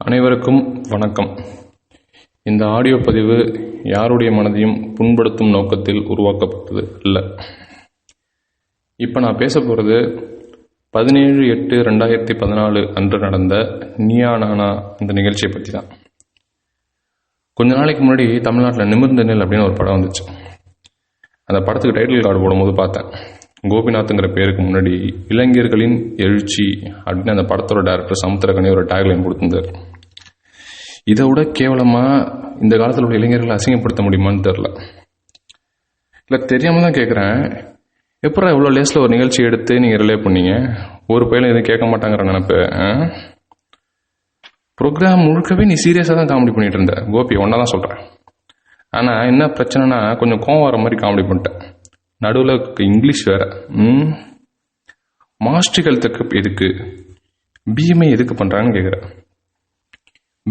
அனைவருக்கும் வணக்கம். இந்த ஆடியோ பதிவு யாருடைய மனதையும் புண்படுத்தும் நோக்கத்தில் உருவாக்கப்பட்டது இல்லை. இப்போ நான் பேச போகிறது 17/8/2014 அன்று நடந்த நீயா நானா இந்த நிகழ்ச்சியை பற்றி தான். கொஞ்ச நாளைக்கு முன்னாடி தமிழ்நாட்டில் நிமிர்ந்த நெல் அப்படின்னு ஒரு படம் வந்துச்சு. அந்த படத்துக்கு டைட்டில் கார்டு போடும்போது பார்த்தேன், கோபிநாத்துங்கிற பேருக்கு முன்னாடி இளைஞர்களின் எழுச்சி அப்படின்னு அந்த படத்தோட டைரக்டர் சமுத்திரக்கனி ஒரு டேக்லைன் கொடுத்துருந்தார். இதை விட கேவலமாக இந்த காலத்தில் உள்ள இளைஞர்களை அசிங்கப்படுத்த முடியுமான்னு தெரில. இல்லை, தெரியாமல் தான் கேட்குறேன். எப்படா இவ்வளோ லேஸில் ஒரு நிகழ்ச்சி எடுத்து நீங்கள் ரிலே பண்ணீங்க? ஒரு பையனும் எதுவும் கேட்க மாட்டாங்கிற நினைப்பு. ப்ரோக்ராம் முழுக்கவே நீ சீரியஸாக தான் காமெடி பண்ணிட்டு இருந்த கோபி, ஒன்றா தான் சொல்கிறேன். ஆனால் என்ன பிரச்சனைனா, கொஞ்சம் கோவம் வர மாதிரி காமெடி பண்ணிட்டேன். நடுவில் இங்கிலீஷ் வேற. மாஸ்டர் ஹெல்த்துக்கு எதுக்கு, பிஎம்ஐ எதுக்கு பண்ணுறாங்கன்னு கேட்குறேன்.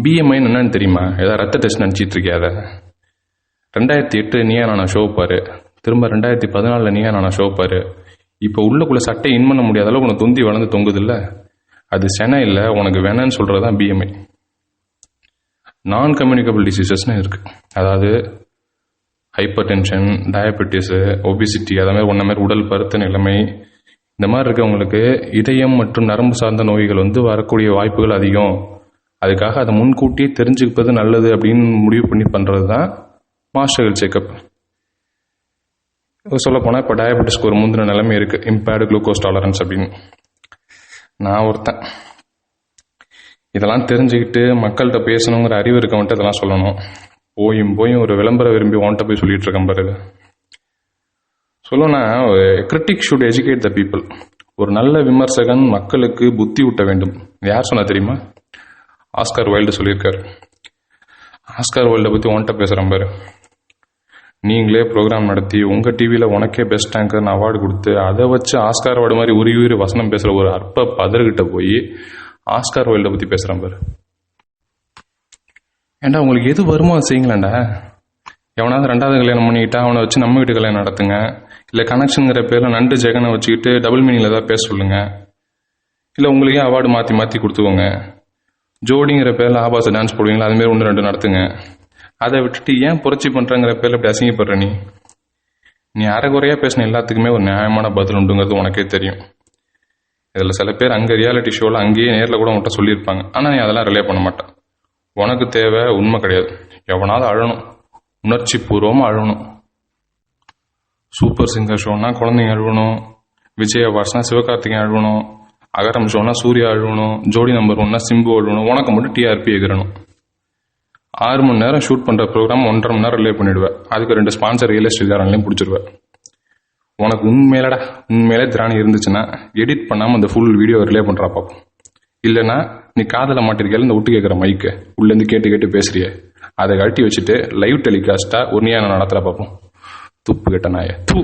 பிஎம்ஐன்னு என்னன்னு தெரியுமா? ஏதாவது ரத்த டெஸ்ட் நினச்சிட்டு இருக்கியா? அதை 2008 நீயா நானா ஷோ பாரு, திரும்ப 2014 நீயா நானா ஷோ பாரு. இப்போ உள்ளக்குள்ள சட்டை இன் பண்ண முடியாத அளவுக்கு உனக்கு தொந்தி வளர்ந்து தொங்குது இல்லை, அது சென்னை இல்லை, உனக்கு வேணான்னு சொல்கிறது தான் பிஎம்ஐ. நான் கம்யூனிகபிள் டிசீசஸ்னு இருக்குது. அதாவது ஹைப்பர் டென்ஷன், டயபெட்டிஸு, ஒபிசிட்டி, அதேமாதிரி ஒன்றமாதிரி உடல் பருத்த நிலைமை, இந்த மாதிரி இருக்கவங்களுக்கு இதயம் மற்றும் நரம்பு சார்ந்த நோய்கள் வரக்கூடிய வாய்ப்புகள் அதிகம். அதுக்காக அதை முன்கூட்டியே தெரிஞ்சுப்பது நல்லது அப்படின்னு முடிவு பண்ணி பண்ணுறது தான் மாஸ்டர் ஹெல்த் செக்அப். சொல்லப்போனால் இப்போ டயபெட்டிஸ்க்கு ஒரு முந்தின நிலைமை இருக்குது, இம்பேர்டு குளுக்கோஸ் டாலரன்ஸ் அப்படின்னு. நான் ஒருத்தன் இதெல்லாம் தெரிஞ்சுக்கிட்டு மக்கள்கிட்ட பேசணுங்கிற அறிவு இருக்கவன்ட்டு இதெல்லாம் சொல்லணும். போயும் ஒரு விளம்பர விரும்பி ஓன்ட்ட போய் சொல்லிட்டு இருக்கேன் பாரு. சொல்லணும்னா, critic should educate the people. ஒரு நல்ல விமர்சகன் மக்களுக்கு புத்தி ஊட்ட வேண்டும். யார் சொன்னா தெரியுமா? ஆஸ்கார் வைல்டு சொல்லியிருக்காரு. ஆஸ்கார் வைல்டை பற்றி ஓன்ட்ட பேசுகிறேன் பாரு. நீங்களே ப்ரோக்ராம் நடத்தி உங்கள் டிவியில் உனக்கே பெஸ்ட் ஆங்கர்னு அவார்டு கொடுத்து அதை வச்சு ஆஸ்கார் அவார்டு மாதிரி உரி வசனம் பேசுகிற ஒரு அற்ப பதர்கிட்ட போய் ஆஸ்கார் வைல்டை பற்றி பேசுகிறேன் பாரு. ஏண்டா, உங்களுக்கு எது வருமோ அது செய்யுங்களேண்டா. எவனாவது 2வது கல்யாணம் பண்ணிக்கிட்டா அவனை வச்சு நம்ம வீட்டு கல்யாணம் நடத்துங்க. இல்லை கனெக்ஷனுங்கிற பேரில் நண்டு ஜெகனை வச்சுக்கிட்டு டபுள் மீனிங்கில் ஏதாவது பேச சொல்லுங்க. இல்லை உங்களுக்கே அவார்டு மாற்றி கொடுத்துக்கோங்க. ஜோடிங்கிற பேரில் ஆபாச டான்ஸ் போடுவீங்களா, அதுமாரி 1-2 நடத்துங்க. அதை விட்டுட்டு ஏன் புரட்சி பண்ணுறங்கிற பேரில் இப்படி அசிங்கப்படுற நீ அரைகுறையாக பேசின எல்லாத்துக்குமே ஒரு நியாயமான பதில் உண்டுங்கிறது உனக்கே தெரியும். இதில் சில பேர் அங்கே ரியாலிட்டி ஷோவில் அங்கேயே நேரில் கூட உன்கிட்ட சொல்லியிருப்பாங்க. ஆனால் நீ அதெல்லாம் ரிலே பண்ண மாட்டேன். உனக்கு தேவை உண்மை கிடையாது. எவனாவது அழணும், உணர்ச்சி பூர்வமாக அழணும். சூப்பர் சிங்கர் ஷோனா குழந்தைங்க அழுவணும், விஜய் அவார்ட்ஸ்னா சிவகார்த்திகேயன் அழுவணும், அகரம் ஷோனா சூர்யா அழுவணும், ஜோடி நம்பர் 1னா சிம்பு அழுவணும். உனக்கு மட்டும் டிஆர்பி எகிறணும். 6 மணி நேரம் ஷூட் பண்ணுற ப்ரோக்ராம் 1.5 மணி நேரம் ரிலே பண்ணிவிடுவேன். அதுக்கு 2 ஸ்பான்சர் ரியல் எஸ்டேட் காரங்களையும் பிடிச்சிருவேன். உனக்கு உண்மையிலே திராணி இருந்துச்சுன்னா எடிட் பண்ணாமல் அந்த ஃபுல் வீடியோ ரிலே பண்ணுறா பார்ப்போம். இல்லைன்னா நீ காதில் மாட்டிருக்கையில இந்த விட்டு கேட்குற மைக்கு உள்ளேருந்து கேட்டு பேசுறிய, அதை கழட்டி வச்சுட்டு லைவ் டெலிகாஸ்ட்டாக ஒரு நீயா நான் நடத்துகிற பார்ப்போம். துப்பு கேட்ட நாய தூ.